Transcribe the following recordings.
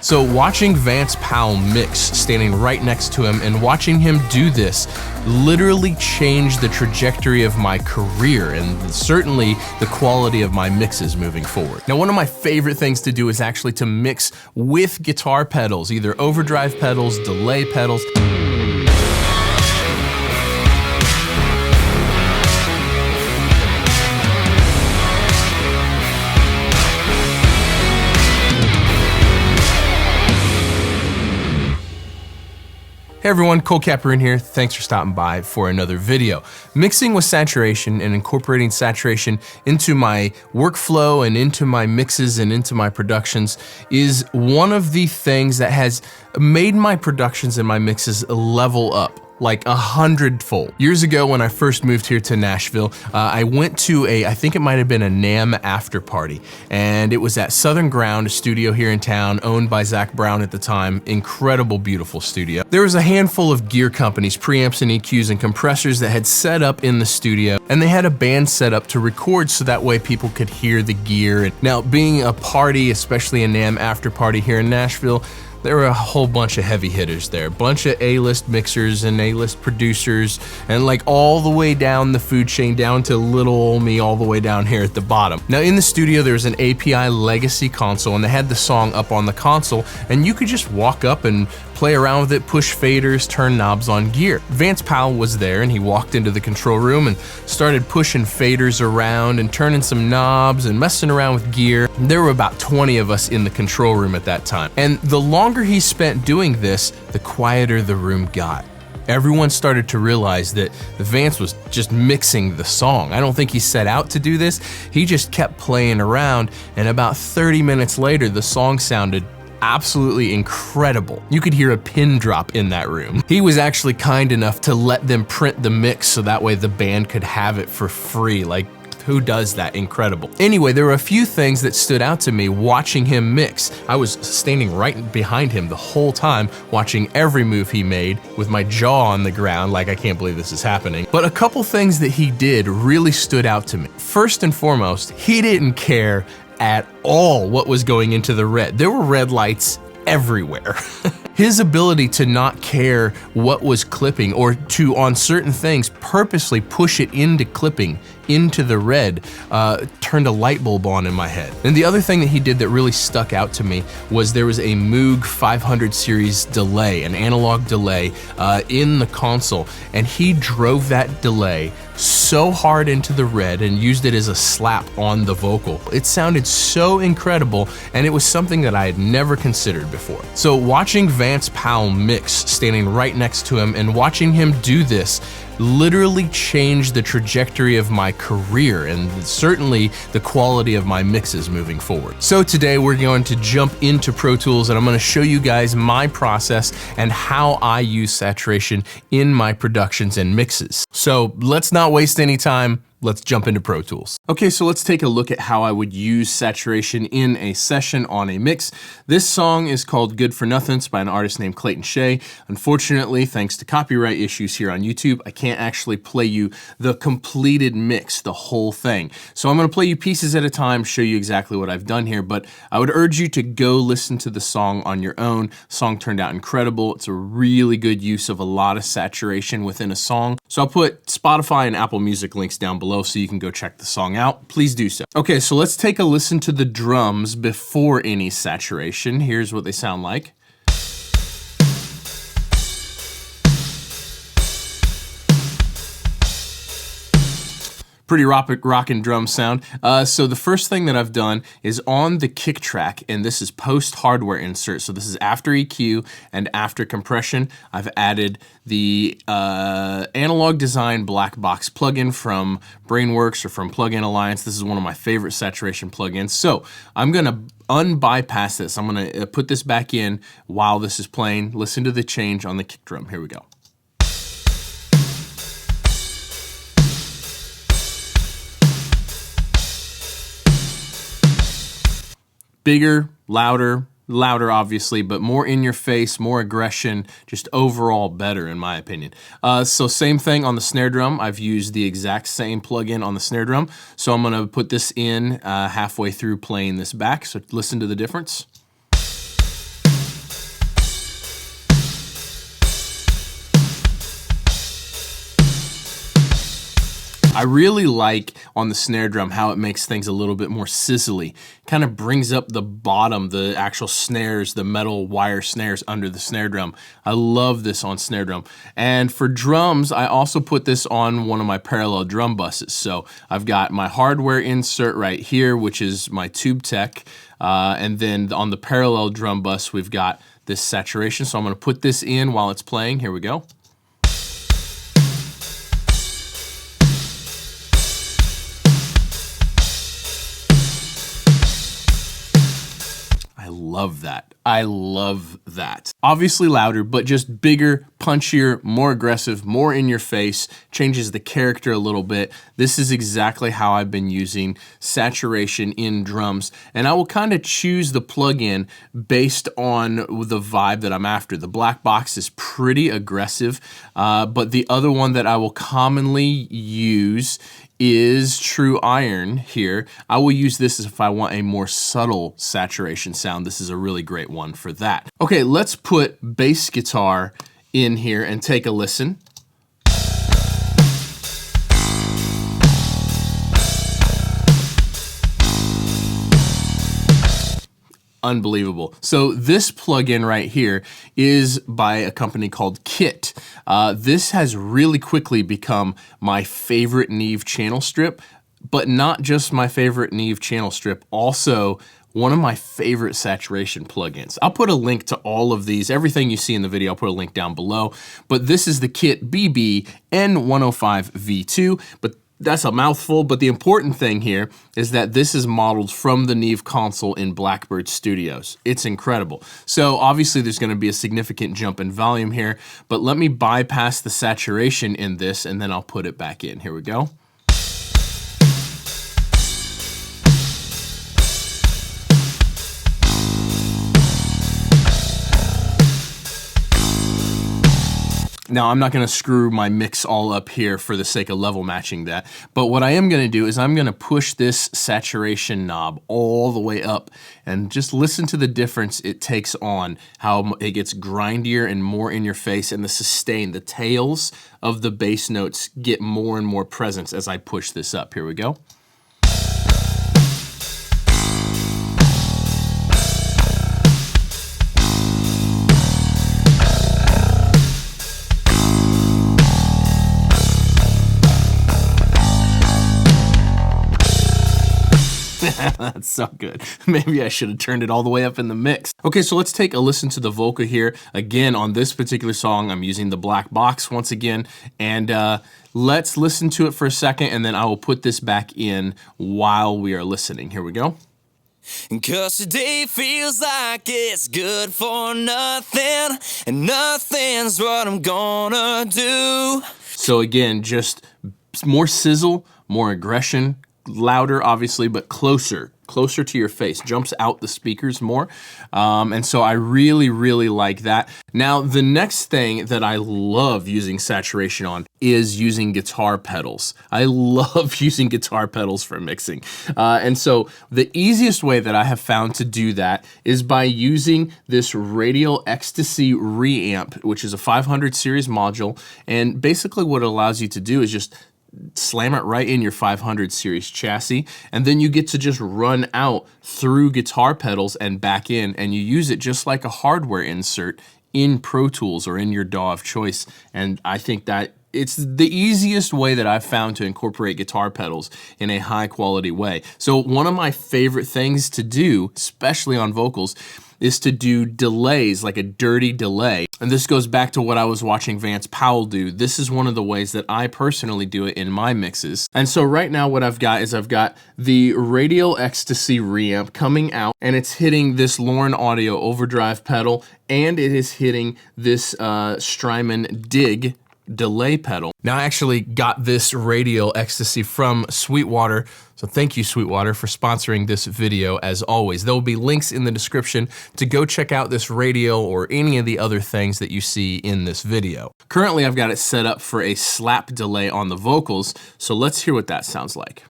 So watching Vance Powell mix, standing right next to him and watching him do this literally changed the trajectory of my career and certainly the quality of my mixes moving forward. Now, one of my favorite things to do is actually to mix with guitar pedals, either overdrive pedals, delay pedals. Hey everyone, Colt Capperrune here. Thanks for stopping by for another video. Mixing with saturation and incorporating saturation into my workflow and into my mixes and into my productions is one of the things that has made my productions and my mixes level up like 100-fold. Years ago when I first moved here to Nashville, I went to I think it might have been a NAMM after party, and it was at Southern Ground, a studio here in town owned by Zach Brown at the time. Incredible, beautiful studio. There was a handful of gear companies, preamps and EQs and compressors that had set up in the studio, and they had a band set up to record so that way people could hear the gear. And now, being a party, especially a NAMM after party here in Nashville, there were a whole bunch of heavy hitters there, a bunch of A-list mixers and A-list producers, and like all the way down the food chain, down to little old me all the way down here at the bottom. Now in the studio there was an API legacy console, and they had the song up on the console, and you could just walk up and play around with it, push faders, turn knobs on gear. Vance Powell was there, and he walked into the control room and started pushing faders around and turning some knobs and messing around with gear. There were about 20 of us in the control room at that time. And the longer he spent doing this, the quieter the room got. Everyone started to realize that Vance was just mixing the song. I don't think he set out to do this. He just kept playing around, and about 30 minutes later, the song sounded absolutely incredible. You could hear a pin drop in that room. He was actually kind enough to let them print the mix so that way the band could have it for free. Like, who does that? Incredible. Anyway, there were a few things that stood out to me watching him mix. I was standing right behind him the whole time, watching every move he made with my jaw on the ground like I can't believe this is happening. But a couple things that he did really stood out to me. First and foremost, he didn't care at all what was going into the red. There were red lights everywhere. His ability to not care what was clipping, or to, on certain things, purposely push it into clipping, into the red, turned a light bulb on in my head. And the other thing that he did that really stuck out to me was there was a Moog 500 series delay, an analog delay, in the console, and he drove that delay so hard into the red and used it as a slap on the vocal. It sounded so incredible, and it was something that I had never considered before. So watching Vance Powell mix, standing right next to him and watching him do this literally changed the trajectory of my career and certainly the quality of my mixes moving forward. So today we're going to jump into Pro Tools, and I'm going to show you guys my process and how I use saturation in my productions and mixes. So let's not waste any time. Let's jump into Pro Tools. Okay, so let's take a look at how I would use saturation in a session on a mix. This song is called Good for Nuthin. It's by an artist named Clayton Shay. Unfortunately, thanks to copyright issues here on YouTube, I can't actually play you the completed mix, the whole thing. So I'm gonna play you pieces at a time, show you exactly what I've done here, but I would urge you to go listen to the song on your own. The song turned out incredible. It's a really good use of a lot of saturation within a song. So I'll put Spotify and Apple Music links down below so you can go check the song out. Please do so. Okay, so let's take a listen to the drums before any saturation. Here's what they sound like. Pretty rockin' drum sound. So the first thing that I've done is on the kick track, and this is post hardware insert. So this is after EQ and after compression. I've added the Analog Design Black Box plugin from Brainworks or from Plugin Alliance. This is one of my favorite saturation plugins. So I'm gonna unbypass this. I'm gonna put this back in while this is playing. Listen to the change on the kick drum. Here we go. Bigger, louder obviously, but more in your face, more aggression, just overall better in my opinion. So same thing on the snare drum. I've used the exact same plugin on the snare drum. So I'm gonna put this in halfway through playing this back. So listen to the difference. I really like on the snare drum how it makes things a little bit more sizzly. Kind of brings up the bottom, the actual snares, the metal wire snares under the snare drum. I love this on snare drum. And for drums, I also put this on one of my parallel drum buses. So I've got my hardware insert right here, which is my Tube Tech. And then on the parallel drum bus, we've got this saturation. So I'm gonna put this in while it's playing. Here we go. I love that. I love that. Obviously louder, but just bigger, punchier, more aggressive, more in your face, changes the character a little bit. This is exactly how I've been using saturation in drums, and I will kind of choose the plugin based on the vibe that I'm after. The black box is pretty aggressive, but the other one that I will commonly use is True Iron here. I will use this if I want a more subtle saturation sound. This is a really great one for that. Okay, let's put bass guitar in here and take a listen. Unbelievable. So this plugin right here is by a company called Kit. This has really quickly become my favorite Neve channel strip, but not just my favorite Neve channel strip, also one of my favorite saturation plugins. I'll put a link to all of these, everything you see in the video, I'll put a link down below, but this is the Kit BB N105 V2, but that's a mouthful, but the important thing here is that this is modeled from the Neve console in Blackbird Studios. It's incredible. So obviously there's gonna be a significant jump in volume here, but let me bypass the saturation in this and then I'll put it back in. Here we go. Now, I'm not gonna screw my mix all up here for the sake of level matching that, but what I am gonna do is I'm gonna push this saturation knob all the way up and just listen to the difference it takes on, how it gets grindier and more in your face, and the sustain, the tails of the bass notes get more and more presence as I push this up. Here we go. That's so good. Maybe I should have turned it all the way up in the mix. Okay, so let's take a listen to the vocal here. Again, on this particular song, I'm using the black box once again, and let's listen to it for a second, and then I will put this back in while we are listening. Here we go. 'Cause today feels like it's good for nothing, and nothing's what I'm gonna do. So again, just more sizzle, more aggression, louder obviously, but closer to your face, jumps out the speakers more. And so I really, really like that. Now, the next thing that I love using saturation on is using guitar pedals. I love using guitar pedals for mixing. And so the easiest way that I have found to do that is by using this Radial Ecstasy reamp, which is a 500 series module. And basically what it allows you to do is just slam it right in your 500 series chassis, and then you get to just run out through guitar pedals and back in, and you use it just like a hardware insert in Pro Tools or in your DAW of choice. And I think that it's the easiest way that I've found to incorporate guitar pedals in a high quality way. So one of my favorite things to do, especially on vocals, is to do delays, like a dirty delay. And this goes back to what I was watching Vance Powell do. This is one of the ways that I personally do it in my mixes. And so right now what I've got is I've got the Radial Ecstasy reamp coming out, and it's hitting this Lauren Audio overdrive pedal, and it is hitting this Strymon Dig delay pedal. Now I actually got this Radial Ecstasy from Sweetwater, so thank you Sweetwater for sponsoring this video as always. There will be links in the description to go check out this Radial or any of the other things that you see in this video. Currently I've got it set up for a slap delay on the vocals, so let's hear what that sounds like.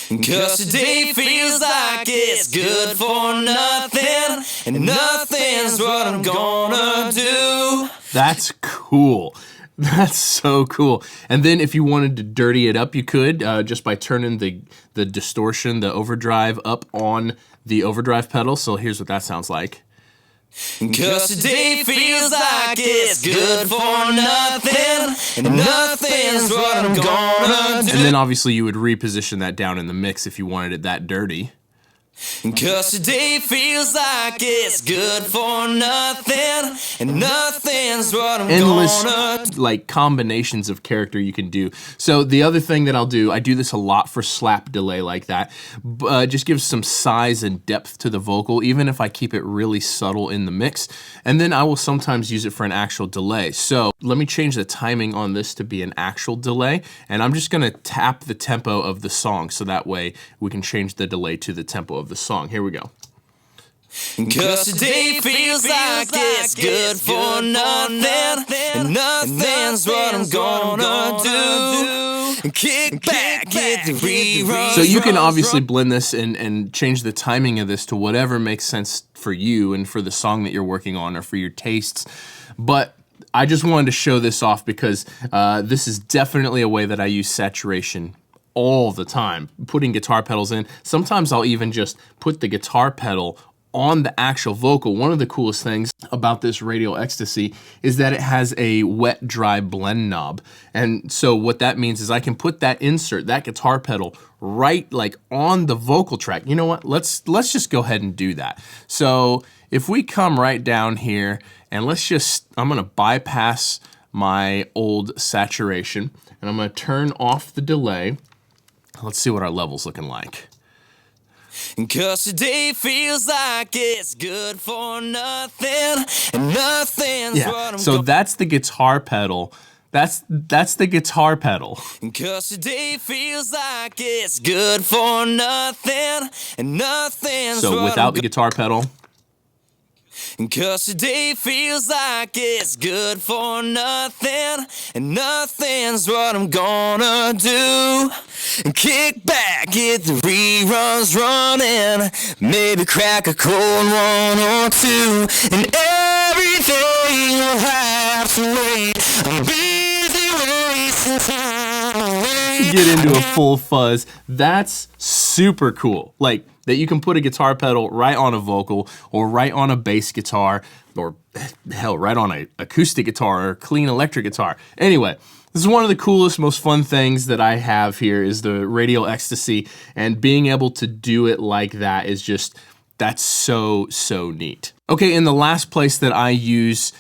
'Cause today feels like it's good for nothing, and nothing's what I'm gonna do. That's cool. That's so cool. And then if you wanted to dirty it up, you could just by turning the distortion, the overdrive up on the overdrive pedal. So here's what that sounds like. 'Cause today feels like it's good for nothing, and nothing's what I'm gonna do. And then obviously you would reposition that down in the mix if you wanted it that dirty. 'Cause today feels like it's good for nothing, and nothing's what I'm Endless gonna do. like combinations of character you can do. So the other thing that I'll do, I do this a lot for slap delay like that, just gives some size and depth to the vocal, even if I keep it really subtle in the mix. And then I will sometimes use it for an actual delay. So let me change the timing on this to be an actual delay, and I'm just gonna tap the tempo of the song so that way we can change the delay to the tempo of the song. Here we go. 'Cause today feels like it's good for nothing, and nothing's what I'm gonna do. Kick back, get the reruns. So you can obviously blend this and change the timing of this to whatever makes sense for you and for the song that you're working on or for your tastes. But I just wanted to show this off because this is definitely a way that I use saturation all the time, putting guitar pedals in. Sometimes I'll even just put the guitar pedal on the actual vocal. One of the coolest things about this Radial Ecstasy is that it has a wet dry blend knob. And so what that means is I can put that insert, that guitar pedal, right like on the vocal track. You know what? Let's just go ahead and do that. So if we come right down here and I'm gonna bypass my old saturation and I'm gonna turn off the delay. Let's see what our level's looking like. 'Cause today feels like it's good for nothing, and nothing's what I'm So that's the guitar pedal. That's the guitar pedal. 'Cause today feels like it's good for nothing, and nothing's So what without the guitar pedal. 'Cause today feels like it's good for nothing, and nothing's what I'm gonna do. Kick back, get the reruns running, maybe crack a cold one or two, and everything will have to wait. I'm busy wasting time away. Get into a full fuzz. That's super cool. Like that you can put a guitar pedal right on a vocal or right on a bass guitar or hell, right on an acoustic guitar or clean electric guitar. Anyway, this is one of the coolest, most fun things that I have here is the Radial Ecstasy, and being able to do it like that is just, that's so neat. Okay, and the last place that I use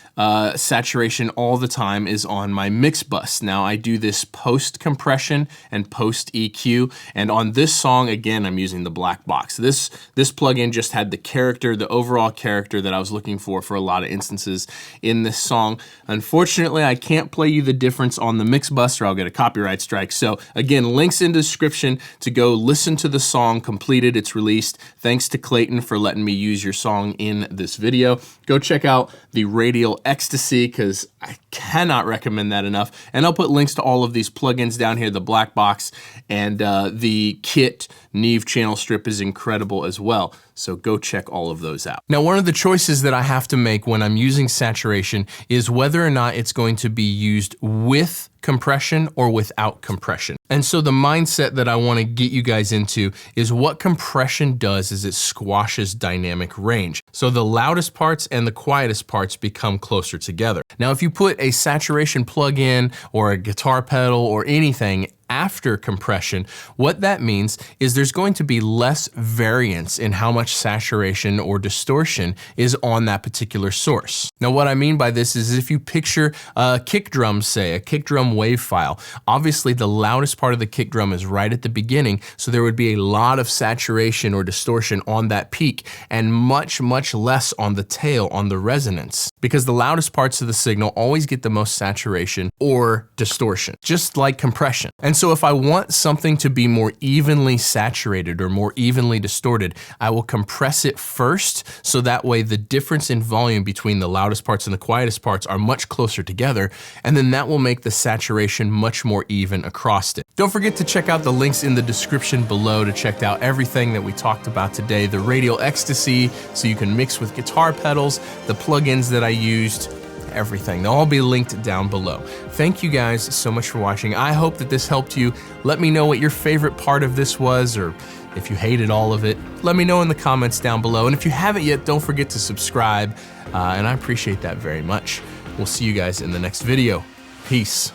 saturation all the time is on my mix bus. Now I do this post compression and post EQ, and on this song, again, I'm using the black box. This plugin just had the character, the overall character that I was looking for a lot of instances in this song. Unfortunately, I can't play you the difference on the mix bus or I'll get a copyright strike. So again, links in the description to go listen to the song completed. It's released. Thanks to Clayton for letting me use your song in this video. Go check out the Radial Ecstasy because I cannot recommend that enough. And I'll put links to all of these plugins down here, the black box, and the kit Neve channel strip is incredible as well. So go check all of those out. Now, one of the choices that I have to make when I'm using saturation is whether or not it's going to be used with compression or without compression. And so the mindset that I want to get you guys into is what compression does is it squashes dynamic range. So the loudest parts and the quietest parts become closer together. Now, if you put a saturation plug-in or a guitar pedal or anything after compression, what that means is there's going to be less variance in how much saturation or distortion is on that particular source. Now, what I mean by this is if you picture a kick drum, say a kick drum wave file, obviously the loudest part of the kick drum is right at the beginning, so there would be a lot of saturation or distortion on that peak and much less on the tail, on the resonance, because the loudest parts of the signal always get the most saturation or distortion, just like compression. And so if I want something to be more evenly saturated or more evenly distorted, I will compress it first, so that way the difference in volume between the loudest parts and the quietest parts are much closer together, and then that will make the saturation much more even across it. Don't forget to check out the links in the description below to check out everything that we talked about today, the Radial Ecstasy, so you can mix with guitar pedals, the plugins that I used, everything. They'll all be linked down below. Thank you guys so much for watching. I hope that this helped you. Let me know what your favorite part of this was, or if you hated all of it. Let me know in the comments down below. And if you haven't yet, don't forget to subscribe, and I appreciate that very much. We'll see you guys in the next video. Peace.